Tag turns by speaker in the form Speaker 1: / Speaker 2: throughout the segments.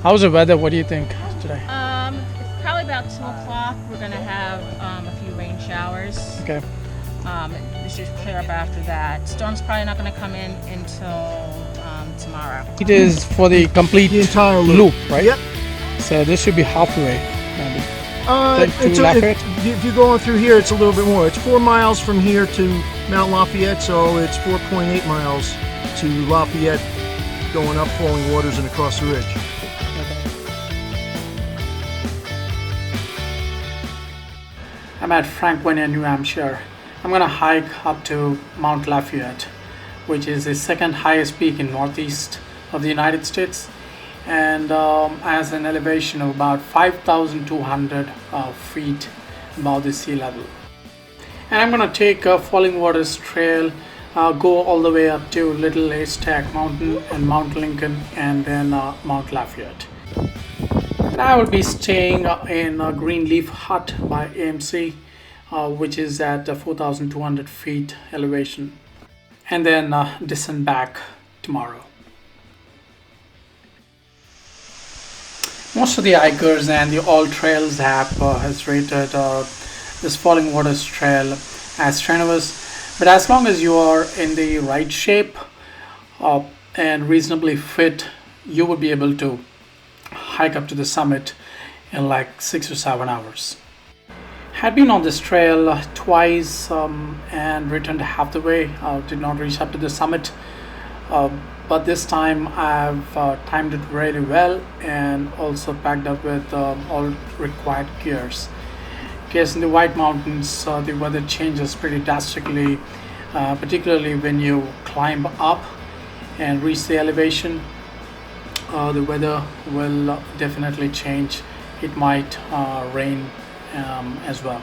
Speaker 1: How's the weather? What do you think today?
Speaker 2: It's probably about 2 o'clock. We're going to have a few rain showers.
Speaker 1: Okay.
Speaker 2: It should clear up after that. Storm's probably not going to come in until tomorrow.
Speaker 1: It is for the complete
Speaker 3: The entire loop.
Speaker 1: right?
Speaker 3: Yep.
Speaker 1: So this should be halfway, maybe.
Speaker 3: It's
Speaker 1: to Lafayette?
Speaker 3: if you're going through here, it's a little bit more. It's 4 miles from here to Mt Lafayette, so it's 4.8 miles to Lafayette, going up Falling Waters and across the ridge.
Speaker 1: I'm at Franconia, New Hampshire. I'm gonna hike up to Mt Lafayette, which is the second highest peak in northeast of the United States, and has an elevation of about 5,200 feet above the sea level. And I'm gonna take a Falling Waters trail, go all the way up to Little Haystack Mountain and Mount Lincoln, and then Mount Lafayette. And I will be staying in a Green Leaf Hut by AMC, which is at 4,200 feet elevation, and then descend back tomorrow. Most of the hikers and the All Trails app has rated this Falling Waters trail as strenuous, but as long as you are in the right shape and reasonably fit, you will be able to hike up to the summit in like 6 or 7 hours. Had been on this trail twice and returned half the way. Did not reach up to the summit, but this time I've timed it really well and also packed up with all required gears. In case in the White Mountains, the weather changes pretty drastically, particularly when you climb up and reach the elevation. The weather will definitely change. It might rain as well.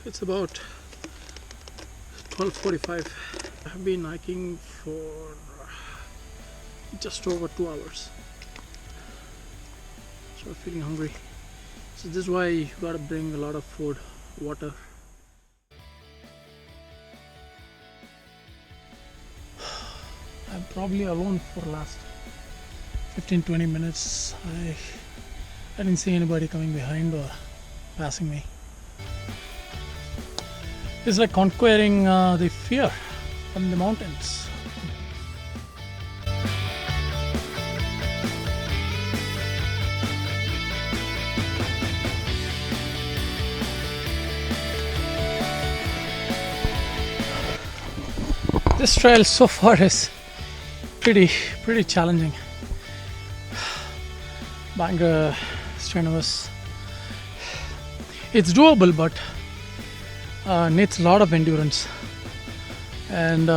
Speaker 1: It's about 12:45. I've been hiking for just over 2 hours. So I'm feeling hungry. So this is why you gotta bring a lot of food, water. I'm probably alone for the last 15-20 minutes. I didn't see anybody coming behind or passing me. It's like conquering the fear from the mountains. This trail so far is pretty challenging. Bangor, strenuous. It's doable, but needs a lot of endurance, and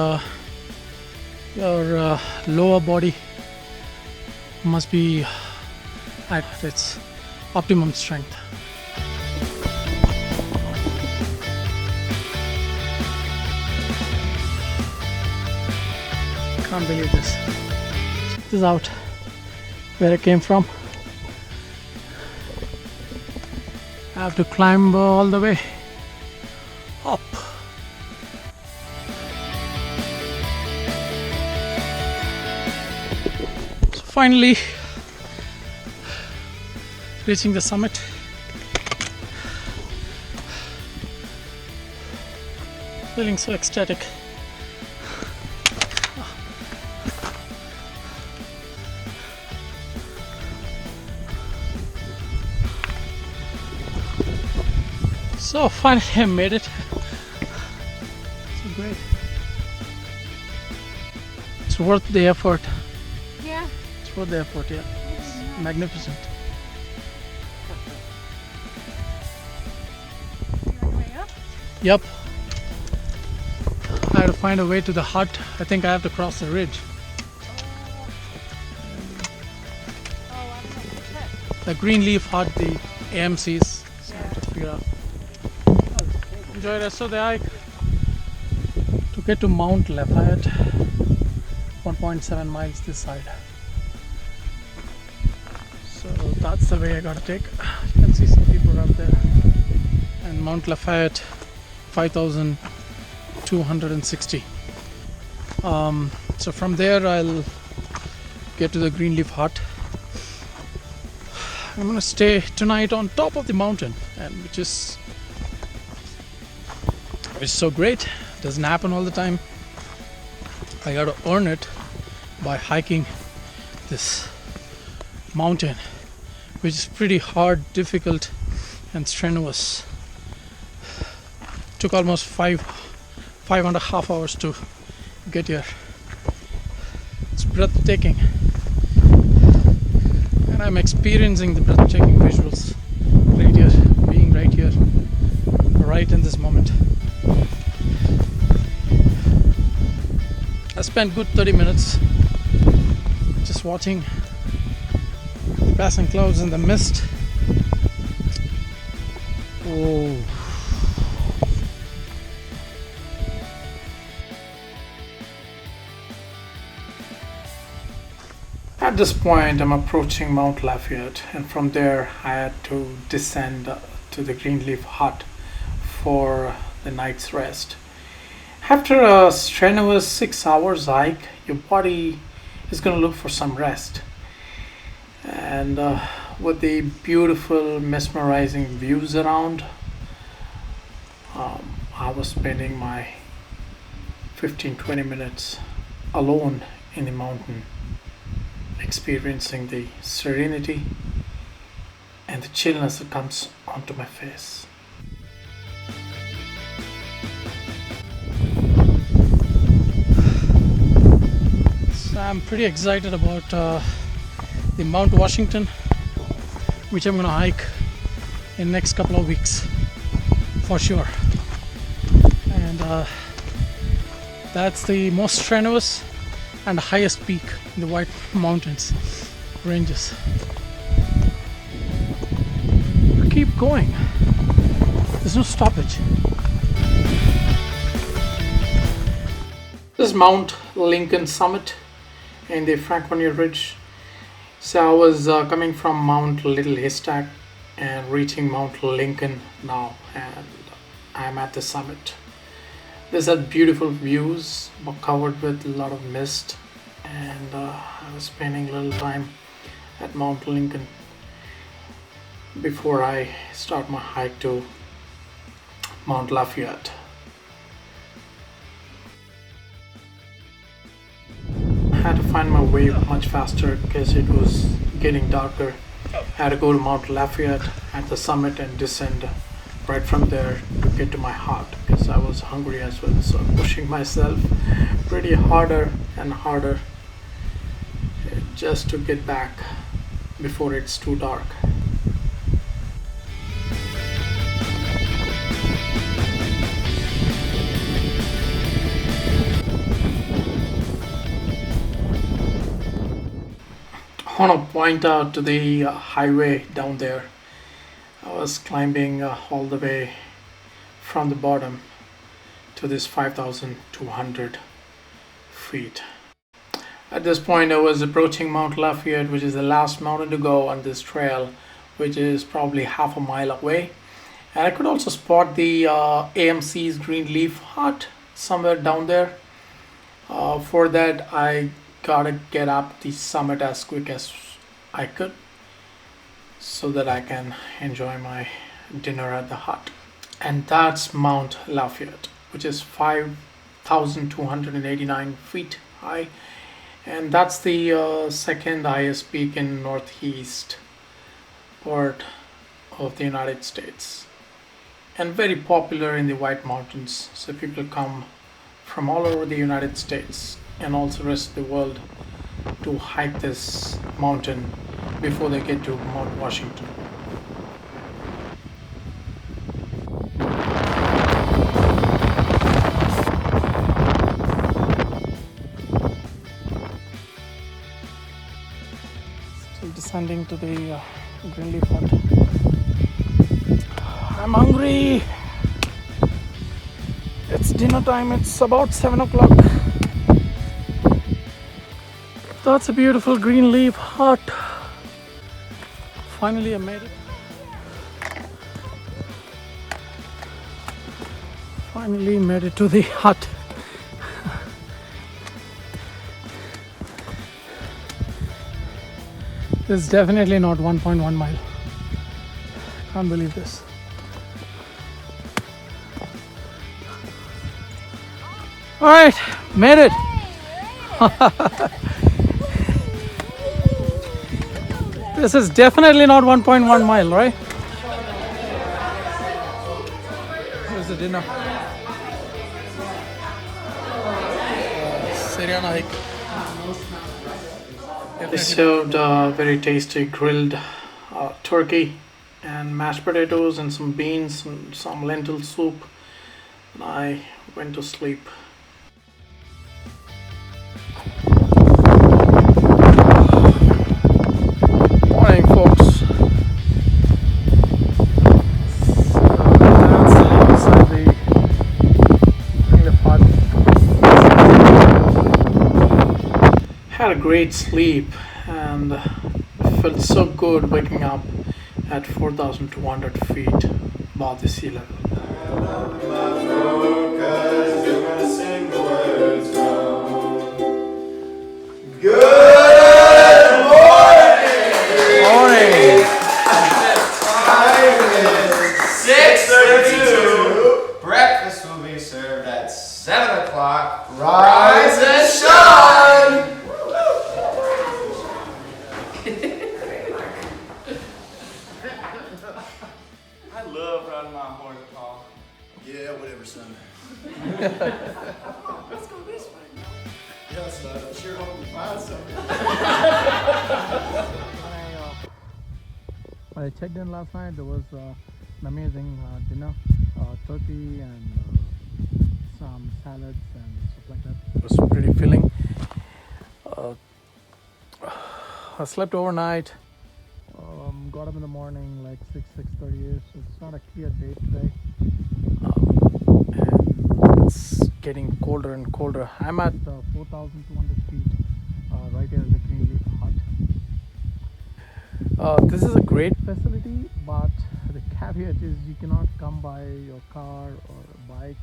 Speaker 1: your lower body must be at its optimum strength. Can't believe this. Check this out, where I came from. I have to climb all the way up. So finally reaching the summit. Feeling so ecstatic. So finally I made it. So great. It's worth the effort.
Speaker 2: Yeah.
Speaker 1: It's worth the effort, yeah. It's magnificent.
Speaker 2: You on the way up?
Speaker 1: Yep. I have to find a way to the hut. I think I have to cross the ridge.
Speaker 2: Oh, I don't know what's that.
Speaker 1: The Green Leaf Hut, the AMCs. So I have to figure out. Enjoy the rest of the hike. To get to Mount Lafayette, 1.7 miles this side. So that's the way I gotta take. You can see some people up there. And Mount Lafayette, 5,260. So from there I'll get to the Greenleaf Hut. I'm gonna stay tonight on top of the mountain, and which is so great. Doesn't happen all the time. I gotta earn it by hiking this mountain, which is pretty hard, difficult, and strenuous. Took almost five and a half hours to get here. It's breathtaking, and I'm experiencing the breathtaking visuals right here, being right here, right in this moment. I spent good 30 minutes just watching the passing clouds and the mist. Oh. At this point, I'm approaching Mount Lafayette, and from there, I had to descend to the Greenleaf Hut for the night's rest. After a strenuous 6 hours hike, your body is going to look for some rest. And with the beautiful, mesmerizing views around, I was spending my 15-20 minutes alone in the mountain, experiencing the serenity and the chillness that comes onto my face. So I'm pretty excited about the Mount Washington, which I'm gonna hike in next couple of weeks for sure. And that's the most strenuous and highest peak in the White Mountains ranges. Keep going. There's no stoppage. This is Mount Lincoln summit in the Franconia Ridge. So I was coming from Mount Little Haystack and reaching Mount Lincoln now, and I'm at the summit. There's a beautiful views covered with a lot of mist, and I was spending a little time at Mount Lincoln before I start my hike to Mount Lafayette. I had to find my way much faster because it was getting darker. I had to go to Mount Lafayette at the summit and descend right from there to get to my hut because I was hungry as well. So I'm pushing myself pretty harder and harder just to get back before it's too dark. I want to point out to the highway down there. I was climbing all the way from the bottom to this 5,200 feet. At this point, I was approaching Mount Lafayette, which is the last mountain to go on this trail, which is probably half a mile away. And I could also spot the AMC's Greenleaf Hut somewhere down there. For that, I gotta get up the summit as quick as I could so that I can enjoy my dinner at the hut. And that's Mount Lafayette, which is 5,289 feet high, and that's the second highest peak in northeast part of the United States, and very popular in the White Mountains. So people come from all over the United States and also rest of the world to hike this mountain before they get to Mount Washington. Still descending to the Greenleaf Hut. I'm hungry. It's dinner time. It's about 7 o'clock. That's a beautiful Greenleaf Hut. Finally, I made it. Finally made it to the hut. This is definitely not 1.1 mile. Can't believe this. All right, made it. This is definitely not 1.1 mile, right? Here's the dinner. Syriana hike. They served very tasty grilled turkey and mashed potatoes and some beans and some lentil soup. And I went to sleep. Morning, folks. That's outside the hut. Had a great sleep and felt so good waking up at 4,200 feet above the sea level.
Speaker 4: Good morning!
Speaker 1: Morning!
Speaker 4: Time is 6:32. Breakfast will be served at 7 o'clock. Rise and shine! I love riding my horse, Paul.
Speaker 5: Yeah, whatever, son.
Speaker 4: Let's go this way.
Speaker 5: Yeah, son. I'm sure hoping to find something.
Speaker 1: When I checked in last night, there was an amazing dinner, turkey and some salads and stuff like that. It was pretty filling. I slept overnight. Got up in the morning like 6:30ish. So it's not a clear day today, and it's getting colder and colder. I'm at 4,200 feet, right here in the Greenleaf Hut. This is a great facility, but the caveat is you cannot come by your car or a bike.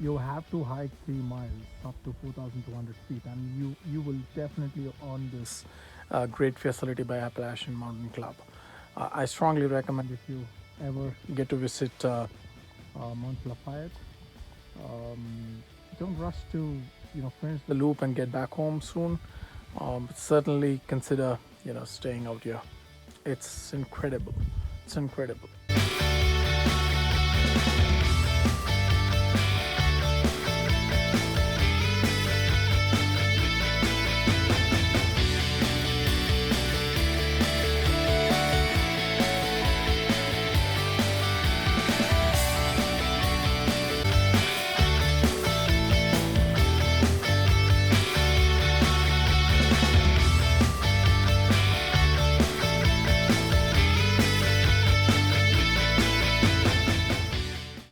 Speaker 1: You have to hike 3 miles up to 4,200 feet, and you will definitely own this great facility by Appalachian Mountain Club. I strongly recommend if you ever get to visit Mt Lafayette. Don't rush to finish the loop and get back home soon. But certainly consider staying out here. It's incredible. It's incredible.